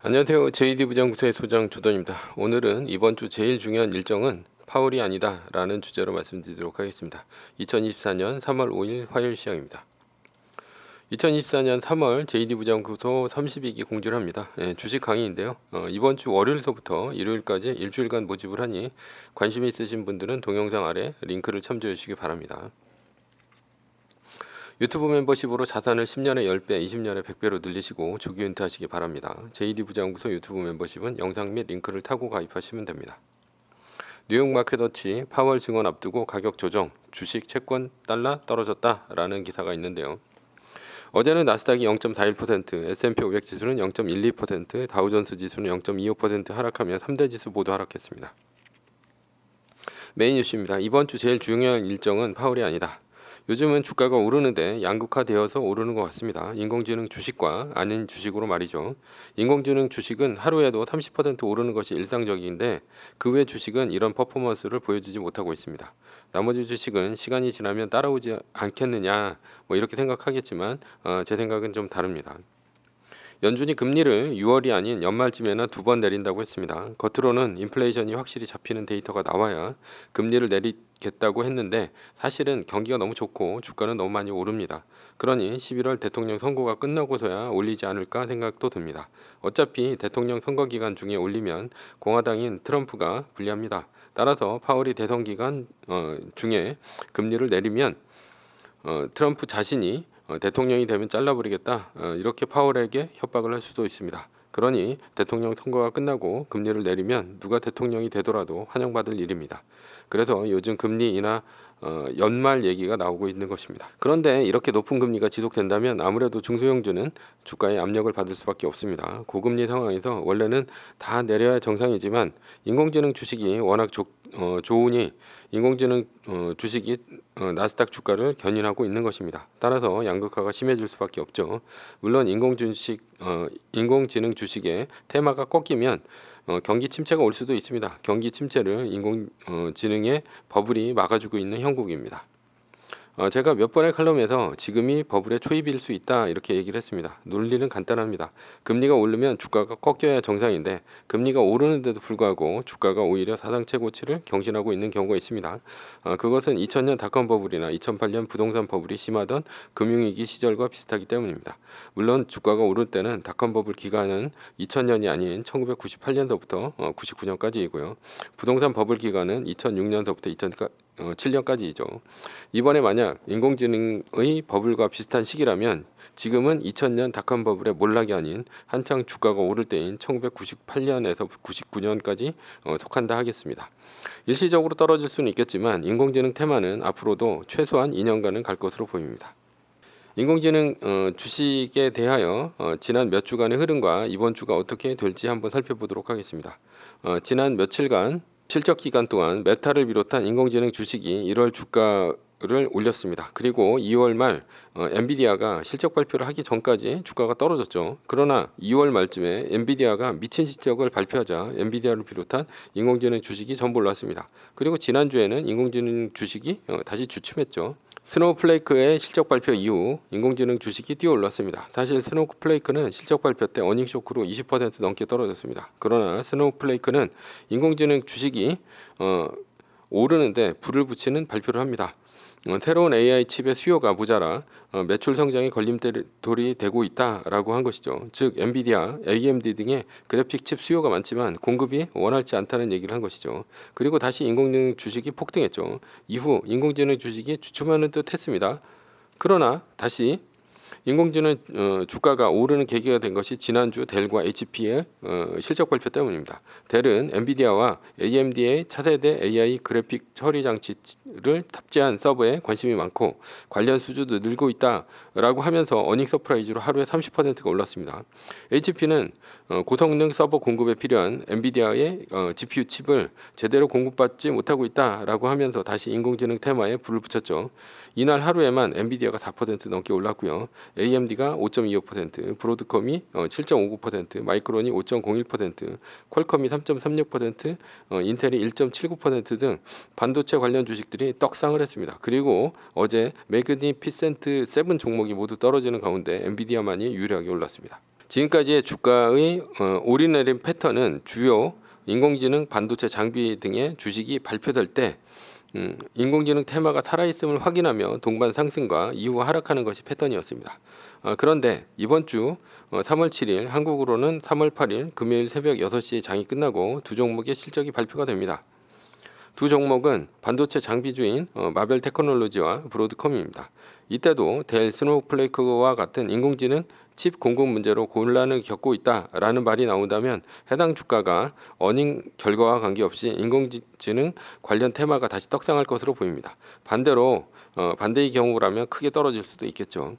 안녕하세요. JD 부장구소의 소장 조던입니다. 오늘은 이번 주 제일 중요한 일정은 파월이 아니다 라는 주제로 말씀드리도록 하겠습니다. 2024년 3월 5일 화요일 시황입니다. 2024년 3월 JD 부장구소 32기 공지를 합니다. 주식 강의인데요. 이번 주 월요일서부터 일요일까지 일주일간 모집을 하니 관심 있으신 분들은 동영상 아래 링크를 참조해 주시기 바랍니다. 유튜브 멤버십으로 자산을 10년에 10배, 20년에 100배로 늘리시고 조기 은퇴하시기 바랍니다. JD 부장구소 유튜브 멤버십은 영상 및 링크를 타고 가입하시면 됩니다. 뉴욕 마켓워치 파월 증언 앞두고 가격 조정, 주식, 채권, 달러 떨어졌다라는 기사가 있는데요. 어제는 나스닥이 0.41%, S&P 500 지수는 0.12%, 다우존스 지수는 0.25% 하락하며 3대 지수 모두 하락했습니다. 메인 뉴스입니다. 이번 주 제일 중요한 일정은 파월이 아니다. 요즘은 주가가 오르는데 양극화되어서 오르는 것 같습니다. 인공지능 주식과 아닌 주식으로 말이죠. 인공지능 주식은 하루에도 30% 오르는 것이 일상적인데 그 외 주식은 이런 퍼포먼스를 보여주지 못하고 있습니다. 나머지 주식은 시간이 지나면 따라오지 않겠느냐 이렇게 생각하겠지만 제 생각은 좀 다릅니다. 연준이 금리를 6월이 아닌 연말쯤에나 2번 내린다고 했습니다. 겉으로는 인플레이션이 확실히 잡히는 데이터가 나와야 금리를 내리겠다고 했는데 사실은 경기가 너무 좋고 주가는 너무 많이 오릅니다. 그러니 11월 대통령 선거가 끝나고서야 올리지 않을까 생각도 듭니다. 어차피 대통령 선거 기간 중에 올리면 공화당인 트럼프가 불리합니다. 따라서 파월이 대선 기간 중에 금리를 내리면 트럼프 자신이 대통령이 되면 잘라버리겠다 이렇게 파월에게 협박을 할 수도 있습니다. 그러니 대통령 선거가 끝나고 금리를 내리면 누가 대통령이 되더라도 환영받을 일입니다. 그래서 요즘 금리 인하 연말 얘기가 나오고 있는 것입니다. 그런데 이렇게 높은 금리가 지속된다면 아무래도 중소형주는 주가에 압력을 받을 수밖에 없습니다. 고금리 상황에서 원래는 다 내려야 정상이지만 인공지능 주식이 워낙 좋으니 인공지능 주식이 나스닥 주가를 견인하고 있는 것입니다. 따라서 양극화가 심해질 수밖에 없죠. 물론 인공지능 주식의 테마가 꺾이면 경기 침체가 올 수도 있습니다. 경기 침체를 인공지능의 버블이 막아주고 있는 형국입니다. 제가 몇 번의 칼럼에서 지금이 버블의 초입일 수 있다 이렇게 얘기를 했습니다. 논리는 간단합니다. 금리가 오르면 주가가 꺾여야 정상인데 금리가 오르는데도 불구하고 주가가 오히려 사상 최고치를 경신하고 있는 경우가 있습니다. 그것은 2000년 닷컴 버블이나 2008년 부동산 버블이 심하던 금융위기 시절과 비슷하기 때문입니다. 물론 주가가 오를 때는 닷컴 버블 기간은 2000년이 아닌 1998년도부터 99년까지이고요. 부동산 버블 기간은 2006년서부터 2007년까지이죠. 이번에 만약 인공지능의 버블과 비슷한 시기라면 지금은 2000년 닷컴 버블의 몰락이 아닌 한창 주가가 오를 때인 1998년에서 99년까지 속한다 하겠습니다. 일시적으로 떨어질 수는 있겠지만 인공지능 테마는 앞으로도 최소한 2년간은 갈 것으로 보입니다. 인공지능 주식에 대하여 지난 몇 주간의 흐름과 이번 주가 어떻게 될지 한번 살펴보도록 하겠습니다. 지난 며칠간 실적 기간 동안 메타를 비롯한 인공지능 주식이 1월 주가를 올렸습니다. 그리고 2월 말 엔비디아가 실적 발표를 하기 전까지 주가가 떨어졌죠. 그러나 2월 말쯤에 엔비디아가 미친 실적을 발표하자 엔비디아를 비롯한 인공지능 주식이 전부 올랐습니다. 그리고 지난주에는 인공지능 주식이 다시 주춤했죠. 스노우플레이크의 실적 발표 이후 인공지능 주식이 뛰어 올랐습니다. 사실 스노우플레이크는 실적 발표 때 어닝 쇼크로 20% 넘게 떨어졌습니다. 그러나 스노우플레이크는 인공지능 주식이 오르는데 불을 붙이는 발표를 합니다. 새로운 AI 칩의 수요가 모자라 매출 성장에 걸림돌이 되고 있다라고 한 것이죠. 즉 엔비디아, AMD 등의 그래픽 칩 수요가 많지만 공급이 원활치 않다는 얘기를 한 것이죠. 그리고 다시 인공지능 주식이 폭등했죠. 이후 인공지능 주식이 주춤하는 듯 했습니다. 그러나 다시 인공지능 주가가 오르는 계기가 된 것이 지난주 델과 HP의 실적 발표 때문입니다. 델은 엔비디아와 AMD의 차세대 AI 그래픽 처리 장치를 탑재한 서버에 관심이 많고 관련 수주도 늘고 있다라고 하면서 어닝 서프라이즈로 하루에 30%가 올랐습니다. HP는 고성능 서버 공급에 필요한 엔비디아의 GPU 칩을 제대로 공급받지 못하고 있다라고 하면서 다시 인공지능 테마에 불을 붙였죠. 이날 하루에만 엔비디아가 4% 넘게 올랐고요. AMD가 5.25%, 브로드컴이 7.59%, 마이크론이 5.01%, 퀄컴이 3.36%, 인텔이 1.79% 등 반도체 관련 주식들이 떡상을 했습니다. 그리고 어제 매그니피센트 7 종목이 모두 떨어지는 가운데 엔비디아만이 유리하게 올랐습니다. 지금까지의 주가의 오르내림 패턴은 주요 인공지능, 반도체 장비 등의 주식이 발표될 때 인공지능 테마가 살아있음을 확인하며 동반 상승과 이후 하락하는 것이 패턴이었습니다. 그런데 이번 주 3월 7일 한국으로는 3월 8일 금요일 새벽 6시에 장이 끝나고 두 종목의 실적이 발표가 됩니다. 두 종목은 반도체 장비주인 마벨 테크놀로지와 브로드컴입니다. 이때도 델 스노우플레이크와 같은 인공지능 칩 공급 문제로 곤란을 겪고 있다라는 말이 나온다면 해당 주가가 어닝 결과와 관계없이 인공지능 관련 테마가 다시 떡상할 것으로 보입니다. 반대로 반대의 경우라면 크게 떨어질 수도 있겠죠.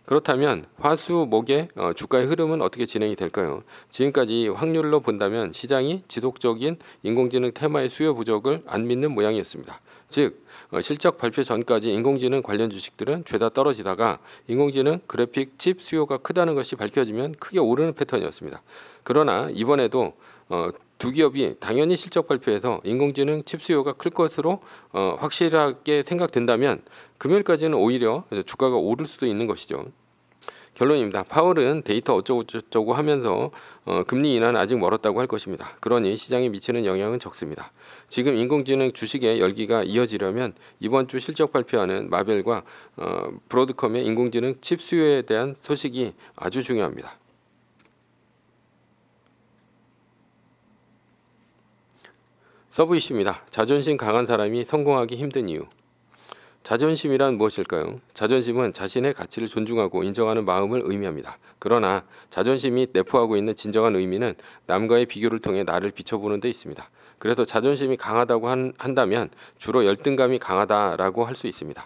그렇다면 화수목의 주가의 흐름은 어떻게 진행이 될까요? 지금까지 확률로 본다면 시장이 지속적인 인공지능 테마의 수요 부족을 안 믿는 모양이었습니다. 즉 실적 발표 전까지 인공지능 관련 주식들은 죄다 떨어지다가 인공지능 그래픽 칩 수요가 크다는 것이 밝혀지면 크게 오르는 패턴이었습니다. 그러나 이번에도 두 기업이 당연히 실적 발표에서 인공지능 칩 수요가 클 것으로 확실하게 생각된다면 금요일까지는 오히려 주가가 오를 수도 있는 것이죠. 결론입니다. 파월은 데이터 어쩌고저쩌고 하면서 금리 인하는 아직 멀었다고 할 것입니다. 그러니 시장에 미치는 영향은 적습니다. 지금 인공지능 주식의 열기가 이어지려면 이번 주 실적 발표하는 마벨과 브로드컴의 인공지능 칩 수요에 대한 소식이 아주 중요합니다. 서브 이슈입니다. 자존심 강한 사람이 성공하기 힘든 이유. 자존심이란 무엇일까요? 자존심은 자신의 가치를 존중하고 인정하는 마음을 의미합니다. 그러나 자존심이 내포하고 있는 진정한 의미는 남과의 비교를 통해 나를 비춰보는 데 있습니다. 그래서 자존심이 강하다고 한다면 주로 열등감이 강하다라고 할 수 있습니다.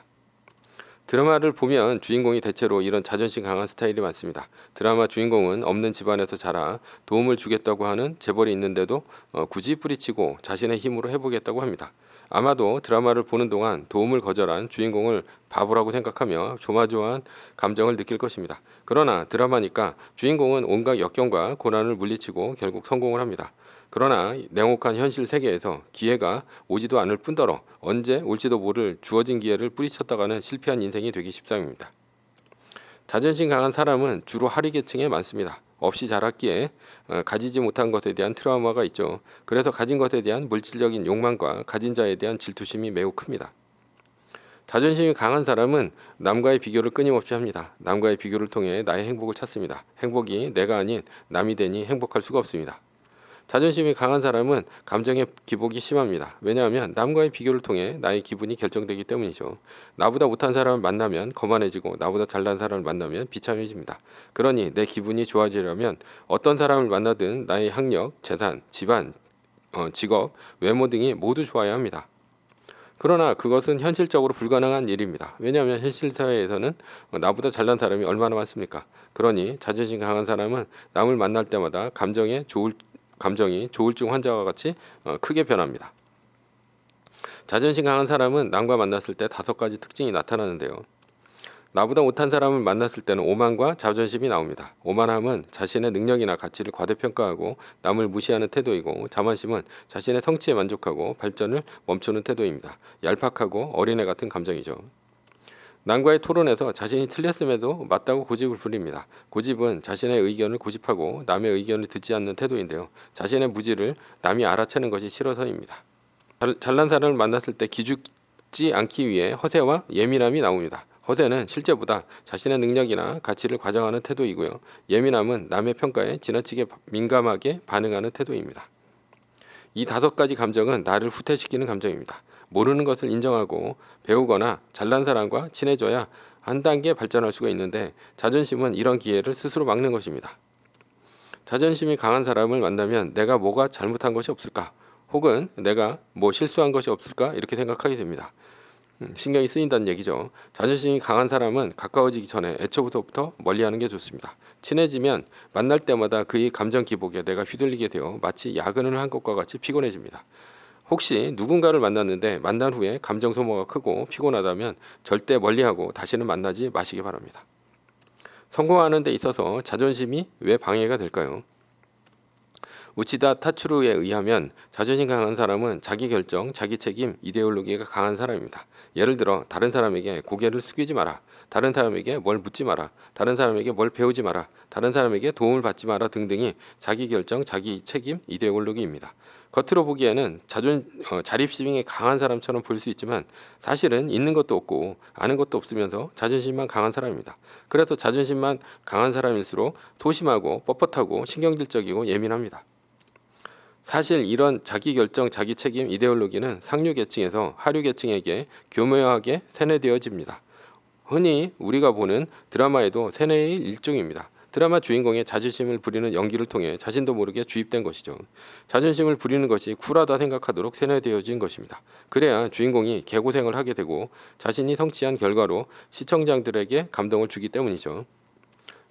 드라마를 보면 주인공이 대체로 이런 자존심 강한 스타일이 많습니다. 드라마 주인공은 없는 집안에서 자라 도움을 주겠다고 하는 재벌이 있는데도 굳이 뿌리치고 자신의 힘으로 해보겠다고 합니다. 아마도 드라마를 보는 동안 도움을 거절한 주인공을 바보라고 생각하며 조마조마한 감정을 느낄 것입니다. 그러나 드라마니까 주인공은 온갖 역경과 고난을 물리치고 결국 성공을 합니다. 그러나 냉혹한 현실 세계에서 기회가 오지도 않을 뿐더러 언제 올지도 모를 주어진 기회를 뿌리쳤다가는 실패한 인생이 되기 십상입니다. 자존심 강한 사람은 주로 하위계층에 많습니다. 없이 자랐기에 가지지 못한 것에 대한 트라우마가 있죠. 그래서 가진 것에 대한 물질적인 욕망과 가진 자에 대한 질투심이 매우 큽니다. 자존심이 강한 사람은 남과의 비교를 끊임없이 합니다. 남과의 비교를 통해 나의 행복을 찾습니다. 행복이 내가 아닌 남이 되니 행복할 수가 없습니다. 자존심이 강한 사람은 감정의 기복이 심합니다. 왜냐하면 남과의 비교를 통해 나의 기분이 결정되기 때문이죠. 나보다 못한 사람을 만나면 거만해지고 나보다 잘난 사람을 만나면 비참해집니다. 그러니 내 기분이 좋아지려면 어떤 사람을 만나든 나의 학력, 재산, 집안, 직업, 외모 등이 모두 좋아야 합니다. 그러나 그것은 현실적으로 불가능한 일입니다. 왜냐하면 현실 사회에서는 나보다 잘난 사람이 얼마나 많습니까? 그러니 자존심 강한 사람은 남을 만날 때마다 감정이 조울증 환자와 같이 크게 변합니다. 자존심 강한 사람은 남과 만났을 때 5가지 특징이 나타나는데요. 나보다 못한 사람을 만났을 때는 오만과 자존심이 나옵니다. 오만함은 자신의 능력이나 가치를 과대평가하고 남을 무시하는 태도이고, 자만심은 자신의 성취에 만족하고 발전을 멈추는 태도입니다. 얄팍하고 어린애 같은 감정이죠. 남과의 토론에서 자신이 틀렸음에도 맞다고 고집을 부립니다. 고집은 자신의 의견을 고집하고 남의 의견을 듣지 않는 태도인데요. 자신의 무지를 남이 알아채는 것이 싫어서입니다. 잘난 사람을 만났을 때 기죽지 않기 위해 허세와 예민함이 나옵니다. 허세는 실제보다 자신의 능력이나 가치를 과장하는 태도이고요. 예민함은 남의 평가에 지나치게 민감하게 반응하는 태도입니다. 이 5가지 감정은 나를 후퇴시키는 감정입니다. 모르는 것을 인정하고 배우거나 잘난 사람과 친해져야 한 단계 발전할 수가 있는데, 자존심은 이런 기회를 스스로 막는 것입니다. 자존심이 강한 사람을 만나면 내가 뭐가 잘못한 것이 없을까? 혹은 내가 뭐 실수한 것이 없을까? 이렇게 생각하게 됩니다. 신경이 쓰인다는 얘기죠. 자존심이 강한 사람은 가까워지기 전에 애초부터 멀리하는 게 좋습니다. 친해지면 만날 때마다 그의 감정 기복에 내가 휘둘리게 되어 마치 야근을 한 것과 같이 피곤해집니다. 혹시 누군가를 만났는데 만난 후에 감정 소모가 크고 피곤하다면 절대 멀리하고 다시는 만나지 마시기 바랍니다. 성공하는 데 있어서 자존심이 왜 방해가 될까요? 우치다 타츠루에 의하면 자존심 강한 사람은 자기 결정, 자기 책임, 이데올로기가 강한 사람입니다. 예를 들어 다른 사람에게 고개를 숙이지 마라. 다른 사람에게 뭘 묻지 마라. 다른 사람에게 뭘 배우지 마라. 다른 사람에게 도움을 받지 마라 등등이 자기 결정, 자기 책임, 이데올로기입니다. 겉으로 보기에는 자립심이 강한 사람처럼 보일 수 있지만 사실은 있는 것도 없고 아는 것도 없으면서 자존심만 강한 사람입니다. 그래서 자존심만 강한 사람일수록 소심하고 뻣뻣하고 신경질적이고 예민합니다. 사실 이런 자기결정, 자기책임, 이데올로기는 상류계층에서 하류계층에게 교묘하게 세뇌되어집니다. 흔히 우리가 보는 드라마에도 세뇌의 일종입니다. 드라마 주인공의 자존심을 부리는 연기를 통해 자신도 모르게 주입된 것이죠. 자존심을 부리는 것이 쿨하다 생각하도록 세뇌되어진 것입니다. 그래야 주인공이 개고생을 하게 되고 자신이 성취한 결과로 시청자들에게 감동을 주기 때문이죠.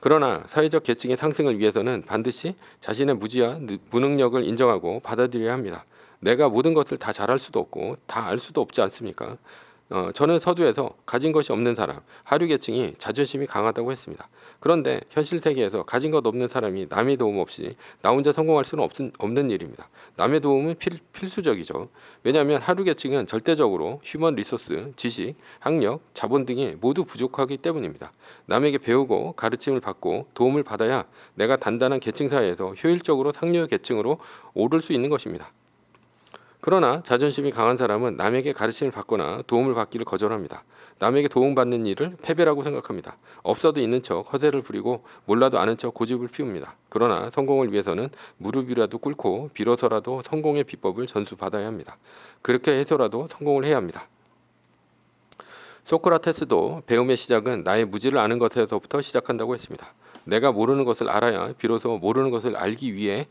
그러나 사회적 계층의 상승을 위해서는 반드시 자신의 무지와 무능력을 인정하고 받아들여야 합니다. 내가 모든 것을 다 잘할 수도 없고 다 알 수도 없지 않습니까? 저는 서두에서 가진 것이 없는 사람, 하류계층이 자존심이 강하다고 했습니다. 그런데 현실 세계에서 가진 것 없는 사람이 남의 도움 없이 나 혼자 성공할 수는 없는 일입니다. 남의 도움은 필수적이죠. 왜냐하면 하류계층은 절대적으로 휴먼 리소스, 지식, 학력, 자본 등이 모두 부족하기 때문입니다. 남에게 배우고 가르침을 받고 도움을 받아야 내가 단단한 계층 사회에서 효율적으로 상류 계층으로 오를 수 있는 것입니다. 그러나 자존심이 강한 사람은 남에게 가르침을 받거나 도움을 받기를 거절합니다. 남에게 도움받는 일을 패배라고 생각합니다. 없어도 있는 척 허세를 부리고 몰라도 아는 척 고집을 피웁니다. 그러나 성공을 위해서는 무릎이라도 꿇고 빌어서라도 성공의 비법을 전수받아야 합니다. 그렇게 해서라도 성공을 해야 합니다. 소크라테스도 배움의 시작은 나의 무지를 아는 것에서부터 시작한다고 했습니다. 내가 모르는 것을 알아야 비로소 모르는 것을 알기 위해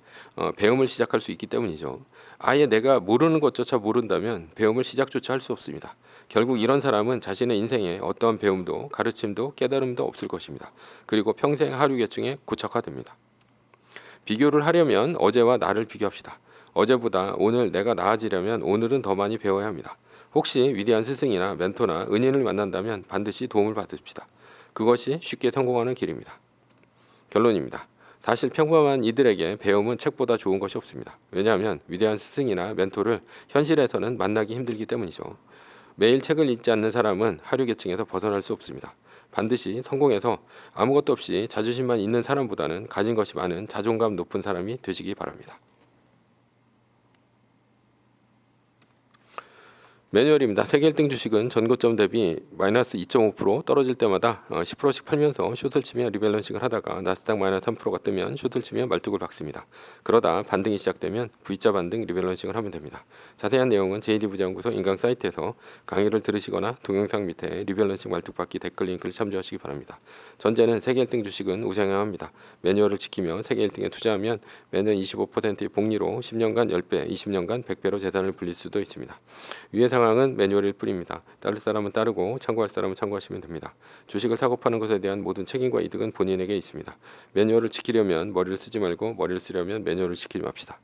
배움을 시작할 수 있기 때문이죠. 아예 내가 모르는 것조차 모른다면 배움을 시작조차 할 수 없습니다. 결국 이런 사람은 자신의 인생에 어떠한 배움도 가르침도 깨달음도 없을 것입니다. 그리고 평생 하류계층에 구착화됩니다. 비교를 하려면 어제와 나를 비교합시다. 어제보다 오늘 내가 나아지려면 오늘은 더 많이 배워야 합니다. 혹시 위대한 스승이나 멘토나 은인을 만난다면 반드시 도움을 받읍시다. 그것이 쉽게 성공하는 길입니다. 결론입니다. 사실 평범한 이들에게 배움은 책보다 좋은 것이 없습니다. 왜냐하면 위대한 스승이나 멘토를 현실에서는 만나기 힘들기 때문이죠. 매일 책을 읽지 않는 사람은 하류계층에서 벗어날 수 없습니다. 반드시 성공해서 아무것도 없이 자존심만 있는 사람보다는 가진 것이 많은 자존감 높은 사람이 되시기 바랍니다. 매뉴얼입니다. 세계 1등 주식은 전고점 대비 마이너스 2.5% 떨어질 때마다 10%씩 팔면서 숏을 치며 리밸런싱을 하다가 나스닥 마이너스 3%가 뜨면 숏을 치며 말뚝을 박습니다. 그러다 반등이 시작되면 V자 반등 리밸런싱을 하면 됩니다. 자세한 내용은 JD부자연구소 인강 사이트에서 강의를 들으시거나 동영상 밑에 리밸런싱 말뚝 받기 댓글 링크를 참조하시기 바랍니다. 전제는 세계 1등 주식은 우상향 합니다. 매뉴얼을 지키며 세계 1등에 투자하면 매년 25%의 복리로 10년간 10배, 20년간 100배로 재산을 불릴 수도 있습니다. 위의 상황은 매뉴얼일 뿐입니다. 따를 사람은 따르고 참고할 사람은 참고하시면 됩니다. 주식을 사고 파는 것에 대한 모든 책임과 이득은 본인에게 있습니다. 매뉴얼을 지키려면 머리를 쓰지 말고 머리를 쓰려면 매뉴얼을 지키지 맙시다.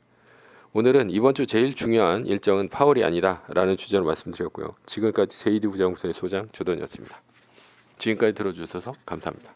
오늘은 이번 주 제일 중요한 일정은 파월이 아니다 라는 주제로 말씀드렸고요. 지금까지 JD부자연구소의 소장 조던이었습니다. 지금까지 들어주셔서 감사합니다.